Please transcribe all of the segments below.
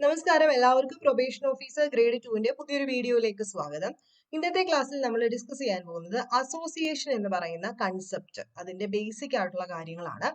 നമസ്കാരം, എല്ലാവർക്കും probation officer grade 2ന്റെ പുതിയൊരു വീഡിയോയിലേക്ക് സ്വാഗതം. ഇന്നത്തെ ക്ലാസ്സിൽ നമ്മൾ ഡിസ്കസ് ചെയ്യാൻ പോകുന്നത് അസോസിയേഷൻ എന്ന് പറയുന്ന കൺസെപ്റ്റ്, അതിന്റെ ബേസിക് ആയിട്ടുള്ള കാര്യങ്ങളാണ്.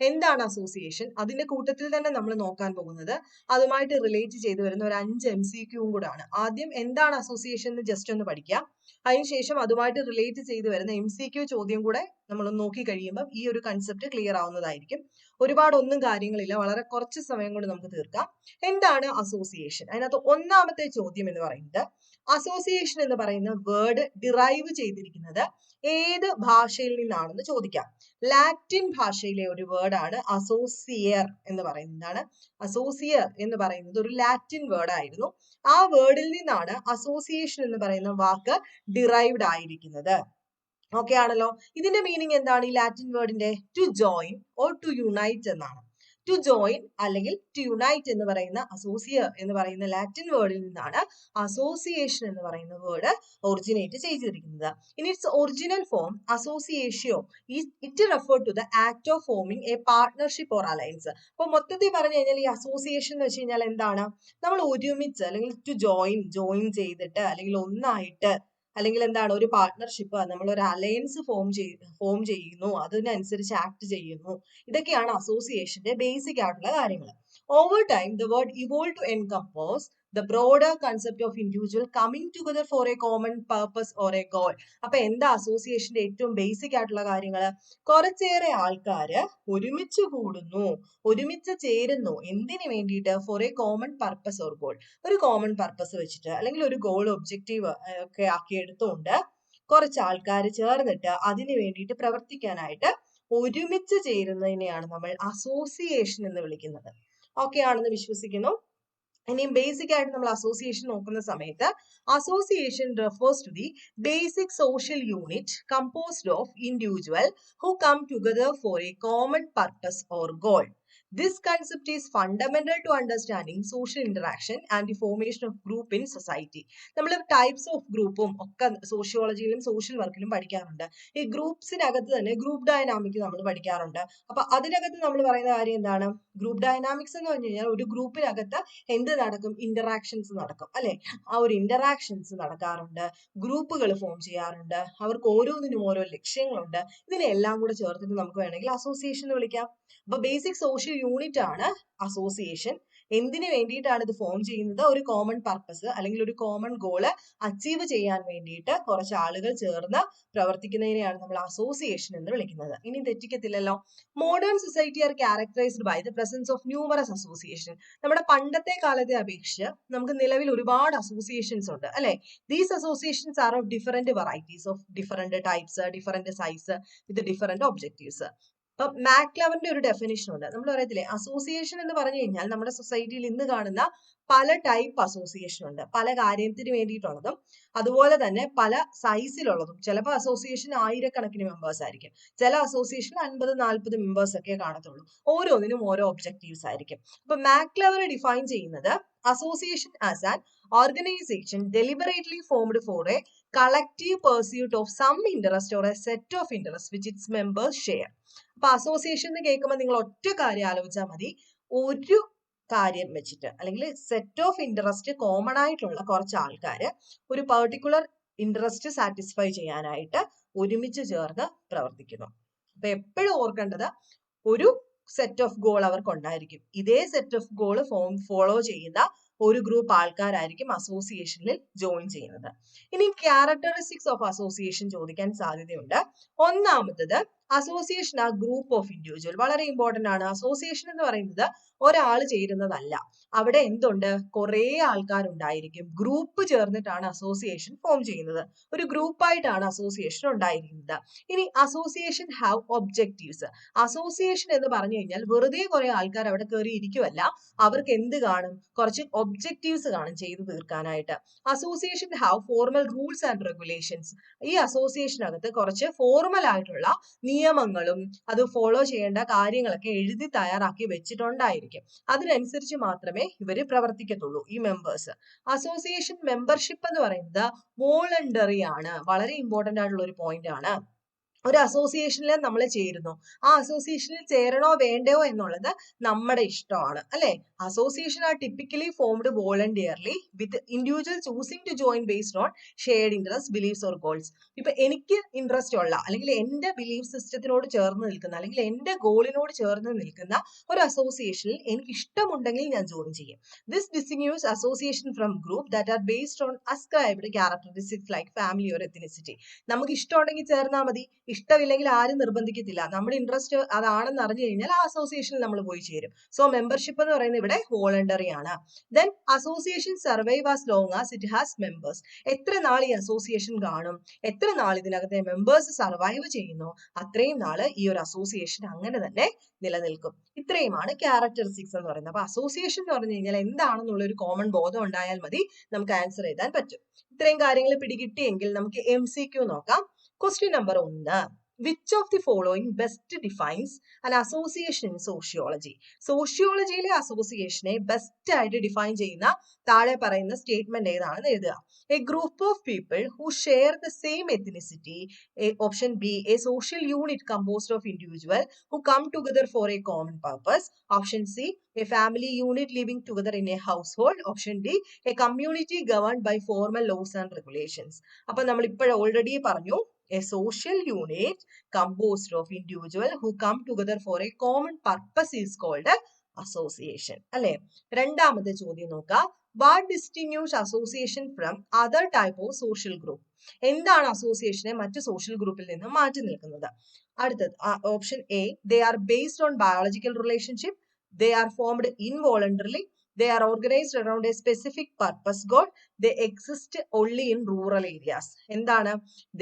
എന്താണ് അസോസിയേഷൻ? അതിന്റെ കൂട്ടത്തിൽ തന്നെ നമ്മൾ നോക്കാൻ പോകുന്നത് അതുമായിട്ട് റിലേറ്റ് ചെയ്തു വരുന്ന ഒരു 5 MCQവും കൂടാണ്. ആദ്യം എന്താണ് അസോസിയേഷൻ എന്ന് ജസ്റ്റ് ഒന്ന് പഠിക്കാം. അതിനുശേഷം അതുമായിട്ട് റിലേറ്റ് ചെയ്തു വരുന്ന MCQ ചോദ്യം കൂടെ നമ്മൾ നോക്കി കഴിയുമ്പോൾ ഈ ഒരു കൺസെപ്റ്റ് ക്ലിയർ ആവുന്നതായിരിക്കും. ഒരുപാടൊന്നും കാര്യങ്ങളില്ല, വളരെ കുറച്ച് സമയം കൊണ്ട് നമുക്ക് തീർക്കാം. എന്താണ് അസോസിയേഷൻ? അതിനകത്ത് ഒന്നാമത്തെ ചോദ്യം എന്ന് പറയുന്നത്, അസോസിയേഷൻ എന്ന് പറയുന്ന വേർഡ് ഡിറൈവ് ചെയ്തിരിക്കുന്നത് ഏത് ഭാഷയിൽ നിന്നാണെന്ന് ചോദിക്കാം. ലാറ്റിൻ ഭാഷയിലെ ഒരു വേർഡാണ് അസോസിയർ എന്ന് പറയുന്നതാണ്. അസോസിയർ എന്ന് പറയുന്നത് ഒരു ലാറ്റിൻ വേർഡ് ആയിരുന്നു. ആ വേർഡിൽ നിന്നാണ് അസോസിയേഷൻ എന്ന് പറയുന്ന വാക്ക് ഡിറൈവ്ഡ് ആയിരിക്കുന്നത്. ഓക്കെ ആണല്ലോ. ഇതിന്റെ മീനിങ് എന്താണ്? ഈ ലാറ്റിൻ വേർഡിന്റെ to join or to unite എന്നാണ്. ടു ജോയിൻ അല്ലെങ്കിൽ ടു യുണൈറ്റ് എന്ന് പറയുന്ന അസോസിയർ എന്ന് പറയുന്ന ലാറ്റിൻ വേർഡിൽ നിന്നാണ് അസോസിയേഷൻ എന്ന് പറയുന്ന വേർഡ് ഒറിജിനേറ്റ് ചെയ്തിരിക്കുന്നത്. ഇൻ ഇറ്റ്സ് ഒറിജിനൽ ഫോം അസോസിയേഷ്യോ it refer to the act of forming a partnership or alliance. അപ്പൊ മൊത്തത്തിൽ പറഞ്ഞു കഴിഞ്ഞാൽ ഈ അസോസിയേഷൻ എന്ന് വെച്ച് കഴിഞ്ഞാൽ എന്താണ്? നമ്മൾ ഒരുമിച്ച് അല്ലെങ്കിൽ ടു ജോയിൻ ചെയ്തിട്ട് അല്ലെങ്കിൽ ഒന്നായിട്ട് അല്ലെങ്കിൽ എന്താണ് ഒരു പാർട്ട്ണർഷിപ്പ്, നമ്മൾ ഒരു അലയൻസ് ഫോം ചെയ്യുന്നു, അതിനനുസരിച്ച് ആക്ട് ചെയ്യുന്നു. ഇതൊക്കെയാണ് അസോസിയേഷന്റെ ബേസിക് ആയിട്ടുള്ള കാര്യങ്ങൾ. Over time the word evolve to encompass the broader concept of individual coming together for a common purpose or a goal. അപ്പൊ എന്താ അസോസിയേഷന്റെ ഏറ്റവും ബേസിക് ആയിട്ടുള്ള കാര്യങ്ങൾ? കുറച്ചേറെ ആൾക്കാര് ഒരുമിച്ച് കൂടുന്നു, ഒരുമിച്ച് ചേരുന്നു. എന്തിനു വേണ്ടിയിട്ട്? For a common purpose or goal. ഒരു കോമൺ പർപ്പസ് വെച്ചിട്ട് അല്ലെങ്കിൽ ഒരു ഗോൾ ഒബ്ജക്റ്റീവ് ഒക്കെ ആക്കി എടുത്തുകൊണ്ട് കുറച്ച് ആൾക്കാർ ചേർന്നിട്ട് അതിനു വേണ്ടിയിട്ട് പ്രവർത്തിക്കാനായിട്ട് ഒരുമിച്ച് ചേരുന്നതിനെയാണ് നമ്മൾ അസോസിയേഷൻ എന്ന് വിളിക്കുന്നത്. ഓക്കെ ആണെന്ന് വിശ്വസിക്കുന്നു. ഇനിയും ബേസിക് ആയിട്ട് നമ്മൾ അസോസിയേഷൻ നോക്കുന്ന സമയത്ത് association refers to the basic social unit composed of individual who come together for a common purpose or goal. This concept is fundamental to understanding social interaction and the formation of group in society. നമ്മൾ types of ഗ്രൂപ്പും ഒക്കെ സോഷ്യോളജിയിലും social വർക്കിലും പഠിക്കാറുണ്ട്. ഈ ഗ്രൂപ്പ്സിനകത്ത് തന്നെ group dynamic നമ്മൾ പഠിക്കാറുണ്ട്. അപ്പൊ അതിനകത്ത് നമ്മൾ പറയുന്ന കാര്യം എന്താണ്? ഗ്രൂപ്പ് ഡൈനാമിക്സ് എന്ന് പറഞ്ഞു കഴിഞ്ഞാൽ ഒരു ഗ്രൂപ്പിനകത്ത് എന്ത് നടക്കും? ഇന്ററാക്ഷൻസ് നടക്കും, അല്ലെ? ആ ഒരു ഇന്ററാക്ഷൻസ് നടക്കാറുണ്ട്, ഗ്രൂപ്പുകൾ ഫോം ചെയ്യാറുണ്ട്, അവർക്ക് ഓരോന്നിനും ഓരോ ലക്ഷ്യങ്ങളുണ്ട്. ഇതിനെല്ലാം കൂടെ ചേർത്തിട്ട് നമുക്ക് വേണമെങ്കിൽ അസോസിയേഷൻ എന്ന് വിളിക്കാം. അപ്പൊ ബേസിക് സോഷ്യൽ യൂണിറ്റ് ആണ് അസോസിയേഷൻ. എന്തിനു വേണ്ടിയിട്ടാണ് ഇത് ഫോം ചെയ്യുന്നത്? ഒരു കോമൺ പർപ്പസ് അല്ലെങ്കിൽ ഒരു കോമൺ ഗോള് അച്ചീവ് ചെയ്യാൻ വേണ്ടിയിട്ട് കുറച്ച് ആളുകൾ ചേർന്ന് പ്രവർത്തിക്കുന്നതിനെയാണ് നമ്മൾ അസോസിയേഷൻ എന്ന് വിളിക്കുന്നത്. ഇനി തെറ്റിക്കത്തില്ലല്ലോ. Modern society are characterized by the presence of numerous association. നമ്മുടെ പണ്ടത്തെ കാലത്തെ അപേക്ഷിച്ച് നമുക്ക് നിലവിൽ ഒരുപാട് അസോസിയേഷൻസ് ഉണ്ട്, അല്ലെ? These associations are of different varieties of different types, different size with different objectives. അപ്പൊ മാക്ലവറിന്റെ ഒരു ഡെഫിനിഷൻ ഉണ്ട്. നമ്മൾ പറയത്തില്ലേ, അസോസിയേഷൻ എന്ന് പറഞ്ഞു കഴിഞ്ഞാൽ നമ്മുടെ സൊസൈറ്റിയിൽ ഇന്ന് കാണുന്ന പല ടൈപ്പ് അസോസിയേഷൻ ഉണ്ട്, പല കാര്യത്തിന് വേണ്ടിയിട്ടുള്ളതും അതുപോലെ തന്നെ പല സൈസിലുള്ളതും. ചിലപ്പോൾ അസോസിയേഷൻ ആയിരക്കണക്കിന് മെമ്പേഴ്സ് ആയിരിക്കും, ചില അസോസിയേഷൻ 50-40 മെമ്പേഴ്സ് ഒക്കെ കാണത്തുള്ളൂ. ഓരോന്നിനും ഓരോ ഒബ്ജക്റ്റീവ്സ് ആയിരിക്കും. അപ്പൊ മാക്ലവർ ഡിഫൈൻ ചെയ്യുന്നത് association as an organisation deliberately formed for a collective pursuit of some interest or a set of interests which its members share. അപ്പൊ അസോസിയേഷൻ എന്ന് കേൾക്കുമ്പോൾ നിങ്ങൾ ഒറ്റ കാര്യം ആലോചിച്ചാൽ മതി. ഒരു കാര്യം വെച്ചിട്ട് അല്ലെങ്കിൽ സെറ്റ് ഓഫ് ഇൻട്രസ്റ്റ് കോമൺ ആയിട്ടുള്ള കുറച്ച് ആൾക്കാര് ഒരു പെർട്ടിക്കുലർ ഇൻട്രസ്റ്റ് സാറ്റിസ്ഫൈ ചെയ്യാനായിട്ട് ഒരുമിച്ച് ചേർന്ന് പ്രവർത്തിക്കുന്നു. അപ്പൊ എപ്പോഴും ഓർക്കേണ്ടത് ഒരു സെറ്റ് ഓഫ് ഗോൾ അവർക്ക് ഉണ്ടായിരിക്കും. ഇതേ സെറ്റ് ഓഫ് ഗോൾ ഫോളോ ചെയ്യുന്ന ഒരു ഗ്രൂപ്പ് ആൾക്കാരായിരിക്കും അസോസിയേഷനിൽ ജോയിൻ ചെയ്യുന്നത്. ഇനി ക്യാരക്ടറിസ്റ്റിക്സ് ഓഫ് അസോസിയേഷൻ ചോദിക്കാൻ സാധ്യതയുണ്ട്. ഒന്നാമത്തത്, അസോസിയേഷൻ ആ ഗ്രൂപ്പ് ഓഫ് ഇൻഡിവിജ്വൽ. വളരെ ഇമ്പോർട്ടന്റ് ആണ്. അസോസിയേഷൻ എന്ന് പറയുന്നത് ഒരാൾ ചേരുന്നതല്ല, അവിടെ എന്തുണ്ട്? കുറെ ആൾക്കാരുണ്ടായിരിക്കും, ഗ്രൂപ്പ് ചേർന്നിട്ടാണ് അസോസിയേഷൻ ഫോം ചെയ്യുന്നത്. ഒരു ഗ്രൂപ്പായിട്ടാണ് അസോസിയേഷൻ ഉണ്ടായിരിക്കുന്നത്. ഇനി അസോസിയേഷൻ ഹാവ് ഒബ്ജക്റ്റീവ്സ്. അസോസിയേഷൻ എന്ന് പറഞ്ഞു കഴിഞ്ഞാൽ വെറുതെ കുറെ ആൾക്കാർ അവിടെ കയറി ഇരിക്കുവല്ല, അവർക്ക് എന്ത് കാണും? കുറച്ച് ഒബ്ജക്റ്റീവ്സ് കാണും ചെയ്തു തീർക്കാനായിട്ട്. Association have formal rules and regulations. ഈ അസോസിയേഷനകത്ത് കുറച്ച് ഫോർമൽ ആയിട്ടുള്ള നിയമങ്ങളും അത് ഫോളോ ചെയ്യേണ്ട കാര്യങ്ങളൊക്കെ എഴുതി തയ്യാറാക്കി വെച്ചിട്ടുണ്ടായിരിക്കും. അതിനനുസരിച്ച് മാത്രമേ ഇവര് പ്രവർത്തിക്കത്തുള്ളൂ, ഈ മെമ്പേഴ്സ്. അസോസിയേഷൻ മെമ്പർഷിപ്പ് എന്ന് പറയുന്നത് വോളണ്ടറി ആണ്. വളരെ ഇമ്പോർട്ടന്റ് ആയിട്ടുള്ള ഒരു പോയിന്റ് ആണ്. ഒരു അസോസിയേഷനിൽ നമ്മൾ ചേരുന്നു. ആ അസോസിയേഷനിൽ ചേരണോ വേണ്ടയോ എന്നുള്ളത് നമ്മുടെ ഇഷ്ടമാണ് അല്ലെ. Association are typically formed voluntarily with individual choosing to join based on shared interest, beliefs or goals. ഇപ്പൊ എനിക്ക് ഇൻട്രസ്റ്റ് ഉള്ള അല്ലെങ്കിൽ എന്റെ ബിലീഫ് സിസ്റ്റത്തിനോട് ചേർന്ന് നിൽക്കുന്ന അല്ലെങ്കിൽ എന്റെ ഗോളിനോട് ചേർന്ന് നിൽക്കുന്ന ഒരു അസോസിയേഷനിൽ എനിക്ക് ഇഷ്ടമുണ്ടെങ്കിൽ ഞാൻ ജോയിൻ ചെയ്യും. This distinguish association from group that are based on ascribed characteristics like family or ethnicity. നമുക്ക് ഇഷ്ടമുണ്ടെങ്കിൽ ചേർന്നാൽ മതി, ഇഷ്ടമില്ലെങ്കിൽ ആരും നിർബന്ധിക്കത്തില്ല. നമ്മുടെ ഇൻട്രസ്റ്റ് അതാണെന്ന് അറിഞ്ഞു കഴിഞ്ഞാൽ ആ അസോസിയേഷനിൽ നമ്മൾ പോയി ചേരും. സോ മെമ്പർഷിപ്പ് എന്ന് പറയുന്നത് ഇവിടെ വോളണ്ടറി ആണ്. Then association survive as long as it has members. എത്ര നാൾ ഈ അസോസിയേഷൻ കാണും, എത്ര നാൾ ഇതിനകത്തെ മെമ്പേഴ്സ് സർവൈവ് ചെയ്യുന്നു, അത്രയും നാള് ഈ ഒരു അസോസിയേഷൻ അങ്ങനെ തന്നെ നിലനിൽക്കും. ഇത്രയുമാണ് ക്യാരക്ടറിസ്റ്റിക്സ് എന്ന് പറയുന്നത്. അപ്പൊ അസോസിയേഷൻ എന്ന് പറഞ്ഞു കഴിഞ്ഞാൽ എന്താണെന്നുള്ള ഒരു കോമൺ ബോധം ഉണ്ടായാൽ മതി നമുക്ക് ആൻസർ എഴുതാൻ പറ്റും. ഇത്രയും കാര്യങ്ങൾ പിടികിട്ടിയെങ്കിൽ നമുക്ക് MCQ നോക്കാം. Question number 1. Which of the following best defines an association in sociology? സോഷ്യോളജിയിലെ അസോസിയേഷനെ ബെസ്റ്റ് ആയിട്ട് ഡിഫൈൻ ചെയ്യുന്ന താഴെ പറയുന്ന സ്റ്റേറ്റ്മെന്റ് ഏതാണെന്ന് എഴുതുക. A group of people who share the same ethnicity. Option B, a social unit composed of individual who come together for a common purpose. Option C, a family unit living together in a household. Option D, a community governed by formal laws and regulations. അപ്പൊ നമ്മൾ ഇപ്പോൾ already പറഞ്ഞു, a social unit composed of individual who come together for a common purpose is called association അല്ലെ. രണ്ടാമത്തെ ചോദ്യം നോക്കാം. What distinguish association from other type of social group? എന്താണ് അസോസിയേഷനെ മറ്റു സോഷ്യൽ ഗ്രൂപ്പിൽ നിന്നും മാറ്റി നിൽക്കുന്നത്? അടുത്തത് option A, they are based on biological relationship. They are formed involuntarily. They are organized around a specific purpose goal. They exist only in rural areas. എന്താണ്?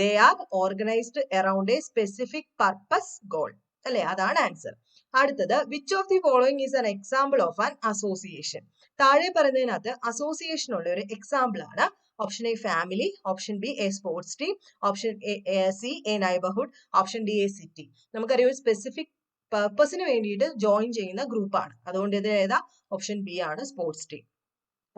They are organized around a specific purpose goal. അല്ലെ, അതാണ് answer. അടുത്തത്, which of the following is an example of an association? താഴെ പറയുന്നതിനകത്ത് association ഉള്ള ഒരു example ആണ്. Option A family, option B a sports team, option C a neighbourhood, option D a city. നമുക്കറിയാം specific പർപ്പസിന് വേണ്ടിയിട്ട് ജോയിൻ ചെയ്യുന്ന ഗ്രൂപ്പാണ്. അതുകൊണ്ട് ഇത് ഏതാ? ഓപ്ഷൻ ബി ആണ്, സ്പോർട്സ് ടീം.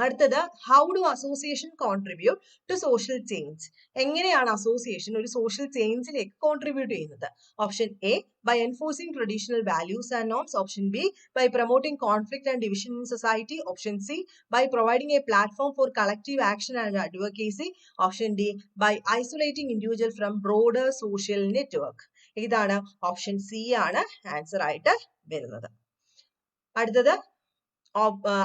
അടുത്തത്, how do association contribute to social change? എങ്ങനെയാണ് അസോസിയേഷൻ ഒരു സോഷ്യൽ ചേഞ്ചിലേക്ക് കോൺട്രിബ്യൂട്ട് ചെയ്യുന്നത്? Option A, by enforcing traditional values and norms. Option B, by promoting conflict and division in society. Option C, by providing a platform for collective action and advocacy. Option D, by isolating individual from broader social network. ഇതാണ് option C ആണ് answer ആയിട്ട് വരുന്നത്. അടുത്തത്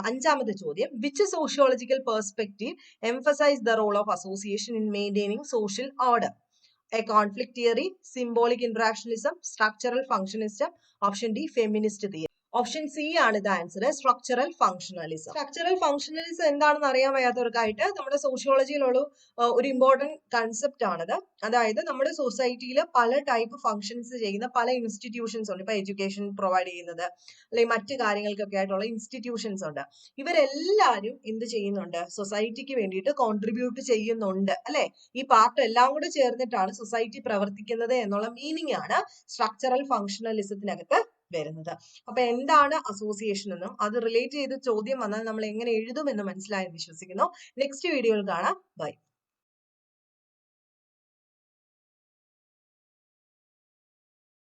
അഞ്ചാമത്തെ ചോദ്യം, which sociological perspective emphasize the role of association in maintaining social order? A conflict theory, symbolic interactionism, structural functionalism. Option D, feminist theory. Option C ആണ് ഇത് answer, structural functionalism. Structural functionalism എന്താണെന്ന് അറിയാൻ വയ്യാത്തവർക്കായിട്ട് നമ്മുടെ സോഷ്യോളജിയിലുള്ള ഒരു ഇമ്പോർട്ടന്റ് കൺസെപ്റ്റ് ആണത്. അതായത് നമ്മുടെ സൊസൈറ്റിയിൽ പല ടൈപ്പ് ഫങ്ഷൻസ് ചെയ്യുന്ന പല ഇൻസ്റ്റിറ്റ്യൂഷൻസ് ഉണ്ട്. ഇപ്പൊ എഡ്യൂക്കേഷൻ പ്രൊവൈഡ് ചെയ്യുന്നത് അല്ലെങ്കിൽ മറ്റു കാര്യങ്ങൾക്കൊക്കെ ആയിട്ടുള്ള ഇൻസ്റ്റിറ്റ്യൂഷൻസ് ഉണ്ട്. ഇവരെല്ലാവരും എന്ത് ചെയ്യുന്നുണ്ട്? സൊസൈറ്റിക്ക് വേണ്ടിയിട്ട് കോൺട്രിബ്യൂട്ട് ചെയ്യുന്നുണ്ട് അല്ലെ. ഈ പാർട്ട് എല്ലാം കൂടെ ചേർന്നിട്ടാണ് സൊസൈറ്റി പ്രവർത്തിക്കുന്നത് എന്നുള്ള മീനിങ് ആണ് സ്ട്രക്ചറൽ ഫങ്ഷണലിസത്തിനകത്ത് വരുന്നത്. അപ്പൊ എന്താണ് അസോസിയേഷൻ എന്നും അത് റിലേറ്റ് ചെയ്ത് ചോദ്യം വന്നാൽ നമ്മൾ എങ്ങനെ എഴുതും എന്ന് മനസ്സിലായെന്ന് വിശ്വസിക്കുന്നു. നെക്സ്റ്റ് വീഡിയോയിൽ കാണാം. ബൈ.